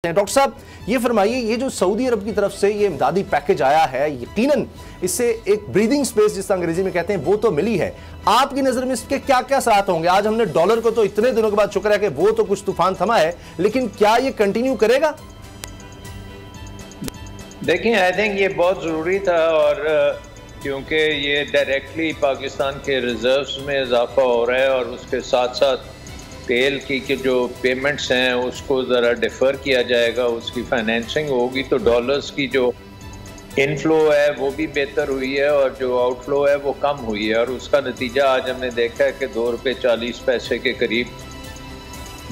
Doctor साहब ये फरमाइए, ये जो सऊदी अरब की तरफ से ये इमदादी पैकेज आया है, यकीनन इससे एक ब्रीदिंग स्पेस जिस अंग्रेजी में कहते हैं वो तो मिली है। आपकी नजर में इसके क्या क्या असरात होंगे? आज हमने डॉलर को तो इतने दिनों के बाद शुक्र है कि वो तो कुछ तूफान थमा है, लेकिन क्या ये कंटिन्यू करेगा? देखिए, आई थिंक ये बहुत ज़रूरी था और क्योंकि ये डायरेक्टली पाकिस्तान के रिजर्व्स में इजाफा हो रहा है और उसके साथ साथ तेल की जो पेमेंट्स हैं उसको ज़रा डिफ़र किया जाएगा, उसकी फाइनेंसिंग होगी तो डॉलर्स की जो इनफ्लो है वो भी बेहतर हुई है और जो आउटफ्लो है वो कम हुई है और उसका नतीजा आज हमने देखा है कि ₹2.40 के करीब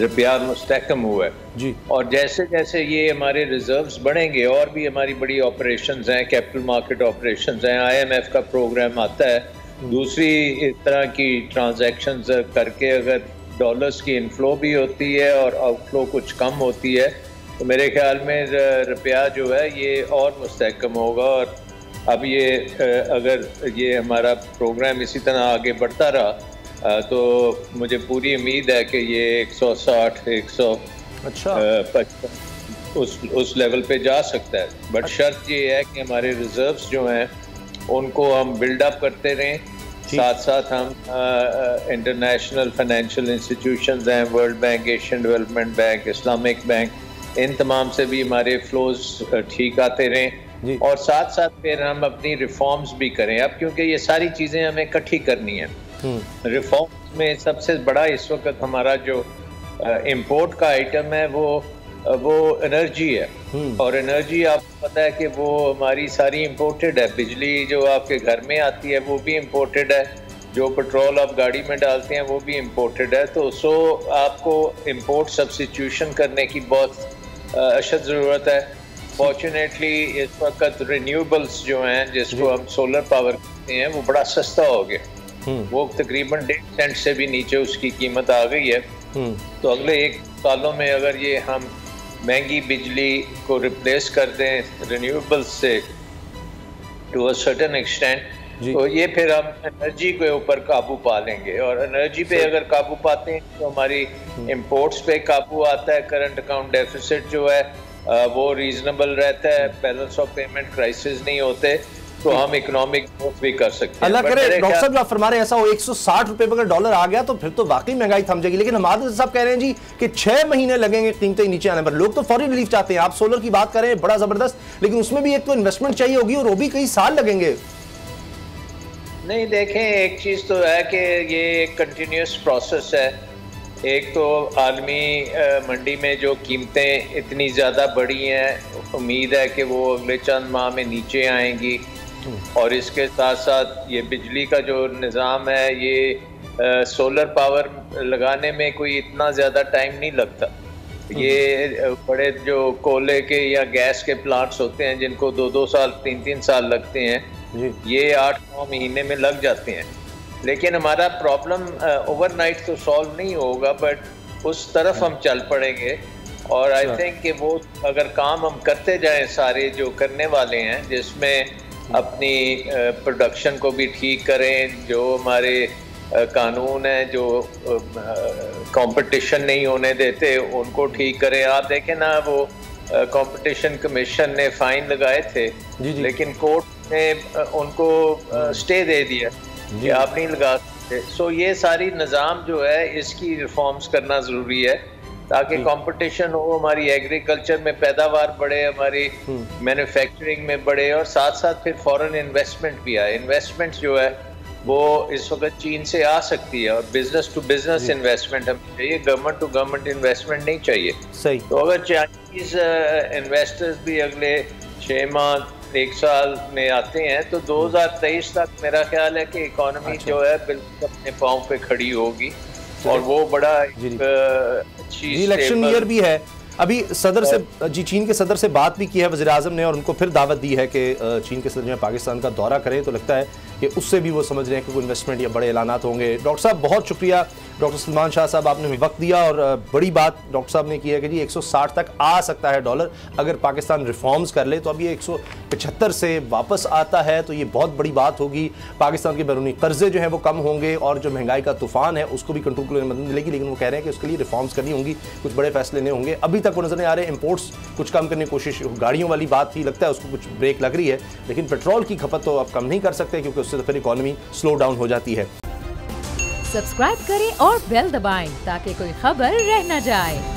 रुपया मुस्तहकम हुआ है जी। और जैसे जैसे ये हमारे रिजर्व्स बढ़ेंगे और भी हमारी बड़ी ऑपरेशंस हैं, कैपिटल मार्केट ऑपरेशंस हैं, IMF का प्रोग्राम आता है, दूसरी इस तरह की ट्रांजैक्शंस करके अगर डॉलर्स की इनफ्लो भी होती है और आउटफ्लो कुछ कम होती है तो मेरे ख्याल में रुपया जो है ये और मुस्तहकम होगा। और अब ये अगर ये हमारा प्रोग्राम इसी तरह आगे बढ़ता रहा तो मुझे पूरी उम्मीद है कि ये 160 155 उस लेवल पे जा सकता है। बट शर्त ये है कि हमारे रिजर्व्स जो हैं उनको हम बिल्डअप करते रहें, साथ साथ हम इंटरनेशनल फाइनेंशियल इंस्टीट्यूशंस हैं, World Bank, Asian Development Bank, Islamic Bank, इन तमाम से भी हमारे फ्लोज ठीक आते रहें और साथ साथ फिर हम अपनी रिफॉर्म्स भी करें। अब क्योंकि ये सारी चीज़ें हमें इकट्ठी करनी है, रिफॉर्म्स में सबसे बड़ा इस वक्त हमारा जो इम्पोर्ट का आइटम है वो एनर्जी है और एनर्जी आपको पता है कि वो हमारी सारी इम्पोर्टेड है। बिजली जो आपके घर में आती है वो भी इम्पोर्टेड है, जो पेट्रोल आप गाड़ी में डालते हैं वो भी इम्पोर्टेड है। तो आपको इम्पोर्ट सब्स्टिट्यूशन करने की बहुत अशद ज़रूरत है। फॉर्चुनेटली इस वक्त रिन्यूएबल्स जो हैं जिसको हम सोलर पावर कहते हैं वो बड़ा सस्ता हो गया, वो तकरीबन 1.5 सेंट से भी नीचे उसकी कीमत आ गई है। तो अगले 1 सालों में अगर ये हम महंगी बिजली को रिप्लेस कर दें रिन्यूएबल्स से टू अ सर्टेन एक्सटेंट तो ये फिर हम एनर्जी के ऊपर काबू पा लेंगे और एनर्जी पे अगर काबू पाते हैं तो हमारी इंपोर्ट्स पे काबू आता है, करंट अकाउंट डेफिसिट जो है वो रीजनेबल रहता है, बैलेंस ऑफ पेमेंट क्राइसिस नहीं होते तो हम इकोनॉमिक ग्रोथ भी कर सकते हैं। अल्लाह करे डॉक्टर साहब जो आप फरमा रहे हैं ऐसा हो, 160 रुपए पर अगर डॉलर आ गया तो फिर तो वाकई महंगाई थम जाएगी। लेकिन हमारे साहब कह रहे हैं जी कि 6 महीने लगेंगे कीमतें नीचे आने पर। लोग तो फौरी रिलीफ चाहते हैं। आप सोलर की बात कर रहे हैं, बड़ा जबरदस्त, लेकिन उसमें भी एक तो इन्वेस्टमेंट चाहिए होगी और वो भी कई साल लगेंगे। नहीं, देखें, एक चीज़ तो है कि ये एक कंटिन्यूस प्रोसेस है। एक तो आलमी मंडी में जो कीमतें इतनी ज़्यादा बढ़ी हैं, उम्मीद है कि वो अगले चंद माह में नीचे आएंगी और इसके साथ साथ ये बिजली का जो निज़ाम है ये सोलर पावर लगाने में कोई इतना ज़्यादा टाइम नहीं लगता। ये बड़े जो कोयले के या गैस के प्लांट्स होते हैं जिनको 2-2 साल 3-3 साल लगते हैं, ये 8-9 महीने में लग जाते हैं। लेकिन हमारा प्रॉब्लम ओवरनाइट तो सॉल्व नहीं होगा, बट उस तरफ हम चल पड़ेंगे और आई थिंक कि वो अगर काम हम करते जाएं सारे जो करने वाले हैं, जिसमें अपनी प्रोडक्शन को भी ठीक करें, जो हमारे कानून है जो कंपटीशन नहीं होने देते उनको ठीक करें। आप देखें ना, वो कंपटीशन कमीशन ने फाइन लगाए थे लेकिन कोर्ट ने उनको स्टे दे दिया कि आप नहीं लगा सकते। सो ये सारी निज़ाम जो है इसकी रिफॉर्म्स करना ज़रूरी है ताकि कंपटीशन हो, हमारी एग्रीकल्चर में पैदावार बढ़े, हमारी मैन्युफैक्चरिंग में बढ़े और साथ साथ फिर फॉरेन इन्वेस्टमेंट भी आए। इन्वेस्टमेंट जो है वो इस वक्त चीन से आ सकती है और बिजनेस टू बिजनेस इन्वेस्टमेंट हमें चाहिए, गवर्नमेंट टू गवर्नमेंट इन्वेस्टमेंट नहीं चाहिए। सही। तो अगर चाइनीज इन्वेस्टर्स भी अगले 6 माह 1 साल में आते हैं तो 2023 तक मेरा ख्याल है कि इकोनॉमी जो है बिल्कुल अपने पाँव पे खड़ी होगी और वो बड़ा अच्छी इलेक्शन ईयर भी है। अभी सदर से चीन के सदर से बात भी की है वज़ीर आज़म ने और उनको फिर दावत दी है कि चीन के सदर में पाकिस्तान का दौरा करें। तो लगता है कि उससे भी वो समझ रहे हैं कि कोई इन्वेस्टमेंट या बड़े ऐलानात होंगे। डॉक्टर साहब बहुत शुक्रिया, डॉक्टर सलमान शाह साहब, आपने हमें वक्त दिया और बड़ी बात डॉक्टर साहब ने की है कि जी 160 तक आ सकता है डॉलर अगर पाकिस्तान रिफॉर्म्स कर ले। तो अब ये 175 से वापस आता है तो ये बहुत बड़ी बात होगी। पाकिस्तान के बैरूनी कर्जे जो हैं वो कम होंगे और जो महंगाई का तूफान है उसको भी कंट्रोल करने में मदद मिलेगी। लेकिन वो कह रहे हैं कि उसके लिए रिफॉर्म्स करनी होंगी, कुछ बड़े फैसले लेने होंगे। अभी तक वो नजर नहीं आ रहे। इंपोर्ट्स कुछ कम करने की कोशिश, गाड़ियों वाली बात थी, लगता है उसको कुछ ब्रेक लग रही है, लेकिन पेट्रोल की खपत तो अब कम नहीं कर सकते क्योंकि उससे तो फिर इकॉनमी स्लो डाउन हो जाती है। सब्सक्राइब करें और बेल दबाएं ताकि कोई खबर रह न जाए।